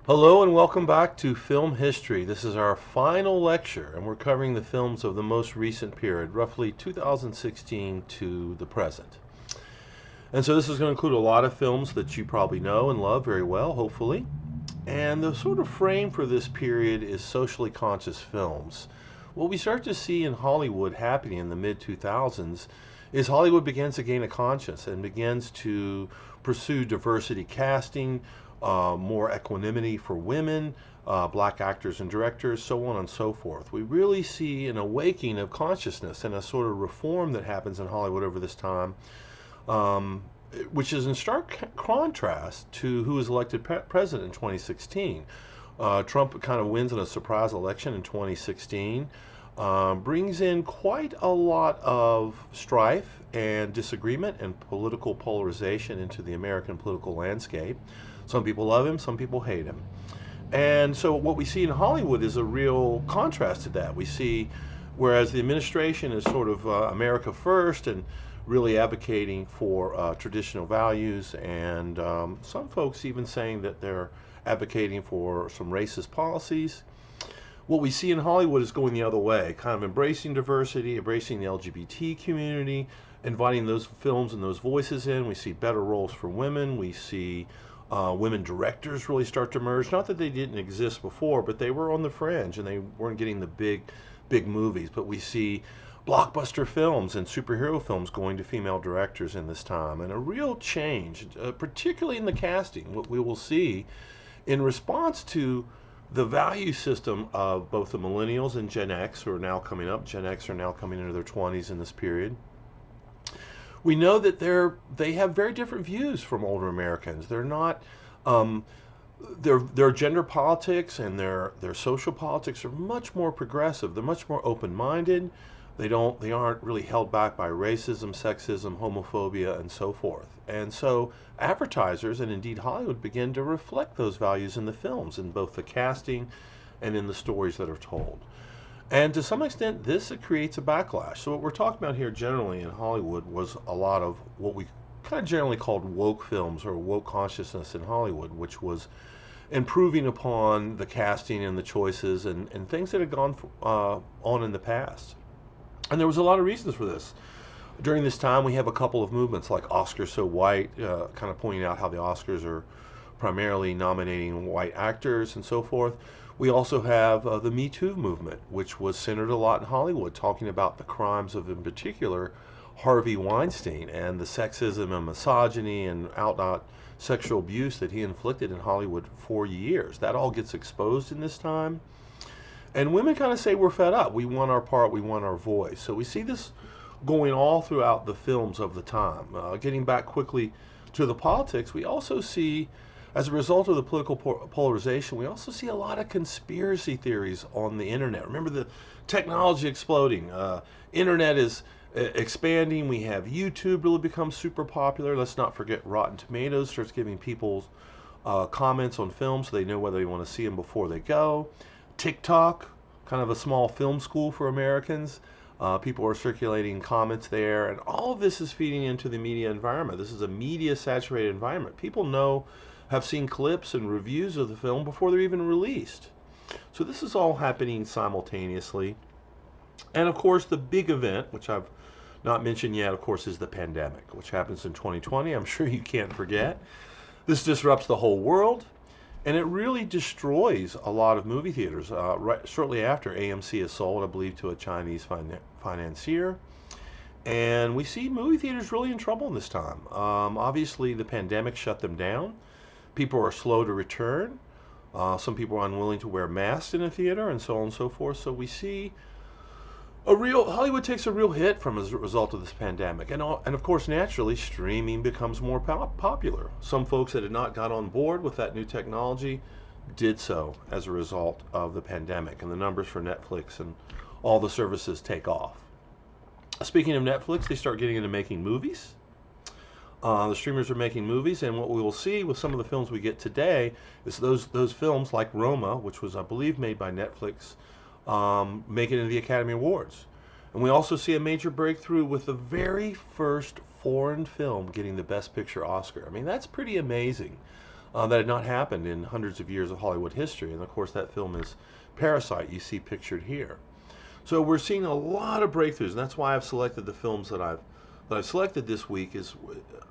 Hello and welcome back to Film History. This is our final lecture, and we're covering the films of the most recent period, roughly 2016 to the present. And so this is going to include a lot of films that you probably know and love very well, hopefully. And the sort of frame for this period is socially conscious films. What we start to see in Hollywood happening in the mid 2000s is Hollywood begins to gain a conscience and begins to pursue diversity casting, more equanimity for women, black actors and directors, so on and so forth. We really see an awakening of consciousness and a sort of reform that happens in Hollywood over this time, um, which is in stark contrast to who was elected president in 2016. Trump kind of wins in a surprise election in 2016, brings in quite a lot of strife and disagreement and political polarization into the American political landscape. Some people love him, some people hate him. And so what we see in Hollywood is a real contrast to that. We see, whereas the administration is sort of America first and really advocating for traditional values, and some folks even saying that they're advocating for some racist policies. What we see in Hollywood is going the other way, kind of embracing diversity, embracing the LGBT community, inviting those films and those voices in. We see better roles for women. We see women directors really start to emerge. Not that they didn't exist before, but they were on the fringe and they weren't getting the big movies. But we see blockbuster films and superhero films going to female directors in this time, and a real change, particularly in the casting. What we will see in response to the value system of both the millennials and Gen X, who are now coming up. Gen X are now coming into their 20s in this period. We know that they have very different views from older Americans. They're not um, their gender politics and their social politics are much more progressive. They're much more open-minded. They aren't really held back by racism, sexism, homophobia, and so forth. And so advertisers and indeed Hollywood begin to reflect those values in the films, in both the casting and in the stories that are told. And to some extent, this creates a backlash. So what we're talking about here generally in Hollywood was a lot of what we kind of generally called woke films or woke consciousness in Hollywood, which was improving upon the casting and the choices and things that had gone on in the past. And there was a lot of reasons for this. During this time, we have a couple of movements like Oscars So White, kind of pointing out how the Oscars are primarily nominating white actors and so forth. We also have the Me Too movement, which was centered a lot in Hollywood, talking about the crimes of, in particular, Harvey Weinstein and the sexism and misogyny and out sexual abuse that he inflicted in Hollywood for years. That all gets exposed in this time. And women kind of say, we're fed up. We want our part. We want our voice. So we see this going all throughout the films of the time. Getting back quickly to the politics, we also see, as a result of the political polarization, we also see a lot of conspiracy theories on the internet. Remember the technology exploding. Internet is expanding. We have YouTube really become super popular. Let's not forget Rotten Tomatoes starts giving people comments on films so they know whether they want to see them before they go. TikTok, kind of a small film school for Americans. People are circulating comments there, and all of this is feeding into the media environment. This is a media saturated environment. People have seen clips and reviews of the film before they're even released. So this is all happening simultaneously. And of course, the big event, which I've not mentioned yet, of course, is the pandemic, which happens in 2020. I'm sure you can't forget. This disrupts the whole world. And it really destroys a lot of movie theaters. Shortly after, AMC is sold, I believe, to a Chinese financier. And we see movie theaters really in trouble in this time. Obviously, the pandemic shut them down. People are slow to return. Some people are unwilling to wear masks in a theater, and so on and so forth. So we see Hollywood takes a real hit from as a result of this pandemic, and of course, naturally, streaming becomes more popular. Some folks that had not got on board with that new technology did so as a result of the pandemic, and the numbers for Netflix and all the services take off. Speaking of Netflix, they start getting into making movies. The streamers are making movies, and what we will see with some of the films we get today is those films like Roma, which was, I believe, made by Netflix, make it into the Academy Awards. And we also see a major breakthrough with the very first foreign film getting the Best Picture Oscar. I mean, that's pretty amazing. that had not happened in hundreds of years of Hollywood history. And of course, that film is Parasite, you see pictured here. So we're seeing a lot of breakthroughs, and that's why I've selected the films that I've selected this week. Is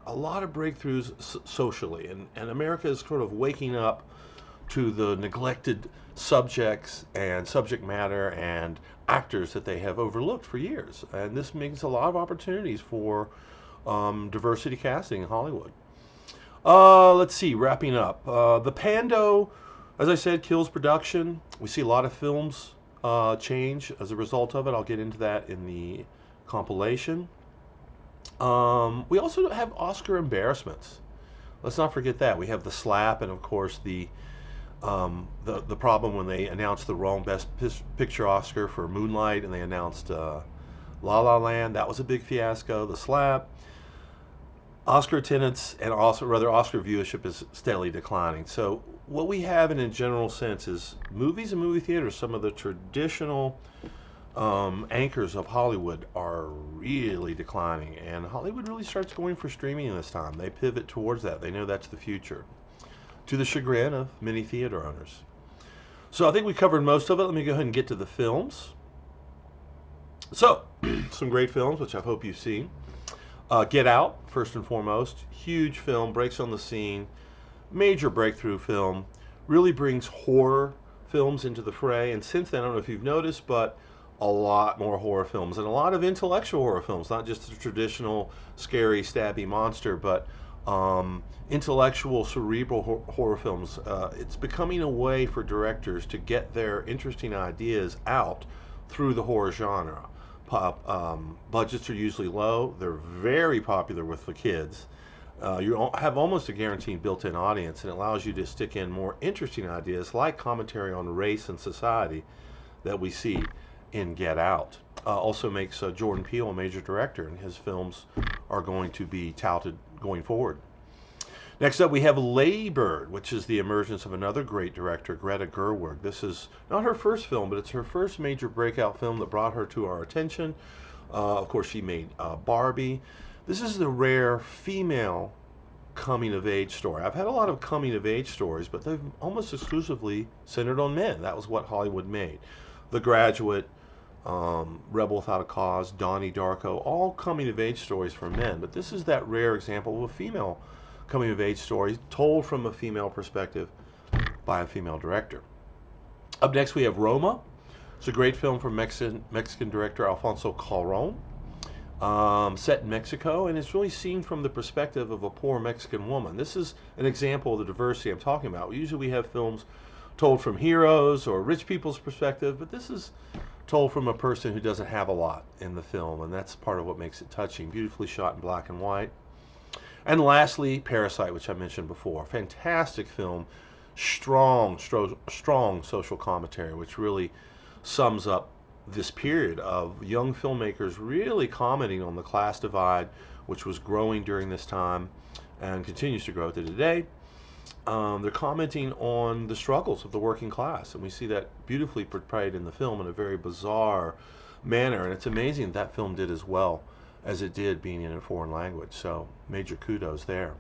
a lot of breakthroughs socially, and America is sort of waking up to the neglected subjects and subject matter and actors that they have overlooked for years. And this makes a lot of opportunities for diversity casting in Hollywood. Let's see, wrapping up. The Pando, as I said, kills production. We see a lot of films change as a result of it. I'll get into that in the compilation. We also have Oscar embarrassments. Let's not forget that. We have the slap, and of course the problem when they announced the wrong Best Picture Oscar for Moonlight, and they announced La La Land. That was a big fiasco. The slap. Oscar attendance and also rather Oscar viewership is steadily declining. So what we have in a general sense is movies and movie theaters, some of the traditional anchors of Hollywood are really declining, and Hollywood really starts going for streaming this time. They pivot towards that. They know that's the future, to the chagrin of many theater owners. So I think we covered most of it. Let me go ahead and get to the films. So, some great films, which I hope you've seen. Get Out, first and foremost. Huge film, breaks on the scene. Major breakthrough film. Really brings horror films into the fray. And since then, I don't know if you've noticed, but a lot more horror films. And a lot of intellectual horror films. Not just the traditional scary, stabby monster, but intellectual, cerebral horror films. It's becoming a way for directors to get their interesting ideas out through the horror genre. Budgets are usually low. They're very popular with the kids. You have almost a guaranteed built-in audience, and it allows you to stick in more interesting ideas like commentary on race and society that we see in Get Out. Also makes Jordan Peele a major director, and his films are going to be touted going forward. Next up, we have Lady Bird, which is the emergence of another great director, Greta Gerwig. This is not her first film, but it's her first major breakout film that brought her to our attention. Of course, she made Barbie. This is the rare female coming-of-age story. I've had a lot of coming-of-age stories, but they've almost exclusively centered on men. That was what Hollywood made. The Graduate, Rebel Without a Cause, Donnie Darko, all coming-of-age stories for men. But this is that rare example of a female coming of age story told from a female perspective by a female director. Up next we have Roma. It's a great film from Mexican director Alfonso Cuarón, set in Mexico, and it's really seen from the perspective of a poor Mexican woman. This is an example of the diversity I'm talking about. Usually we have films told from heroes or rich people's perspective, but this is told from a person who doesn't have a lot in the film, and that's part of what makes it touching. Beautifully shot in black and white. And lastly, Parasite, which I mentioned before. Fantastic film, strong social commentary, which really sums up this period of young filmmakers really commenting on the class divide, which was growing during this time and continues to grow to today. They're commenting on the struggles of the working class, and we see that beautifully portrayed in the film in a very bizarre manner, and it's amazing that film did as well as it did being in a foreign language. So major kudos there.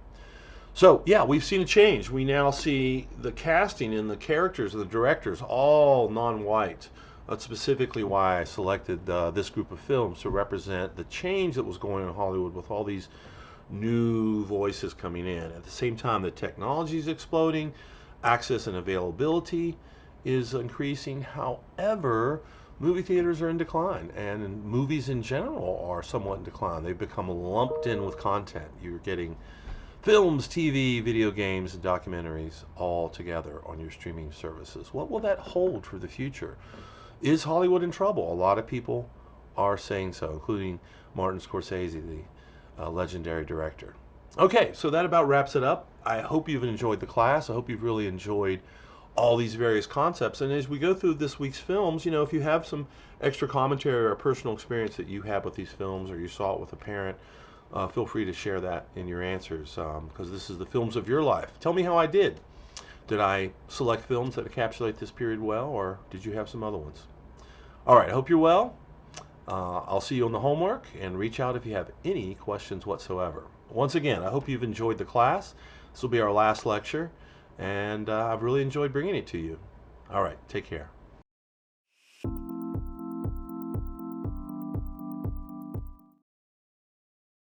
So yeah, we've seen a change. We now see the casting and the characters of the directors all non-white. That's specifically why I selected this group of films to represent the change that was going on in Hollywood with all these new voices coming in. At the same time, the technology is exploding, access and availability is increasing. However, movie theaters are in decline, and movies in general are somewhat in decline. They've become lumped in with content. You're getting films, TV, video games, and documentaries all together on your streaming services. What will that hold for the future? Is Hollywood in trouble? A lot of people are saying so, including Martin Scorsese, the legendary director. Okay, so that about wraps it up. I hope you've enjoyed the class. I hope you've really enjoyed all these various concepts. And as we go through this week's films, you know, if you have some extra commentary or personal experience that you had with these films, or you saw it with a parent, feel free to share that in your answers, because this is the films of your life. Tell me how I did. Did I select films that encapsulate this period well, or did you have some other ones? All right, I hope you're well. I'll see you on the homework, and reach out if you have any questions whatsoever. Once again, I hope you've enjoyed the class. This will be our last lecture. and I've really enjoyed bringing it to you. All right, take care.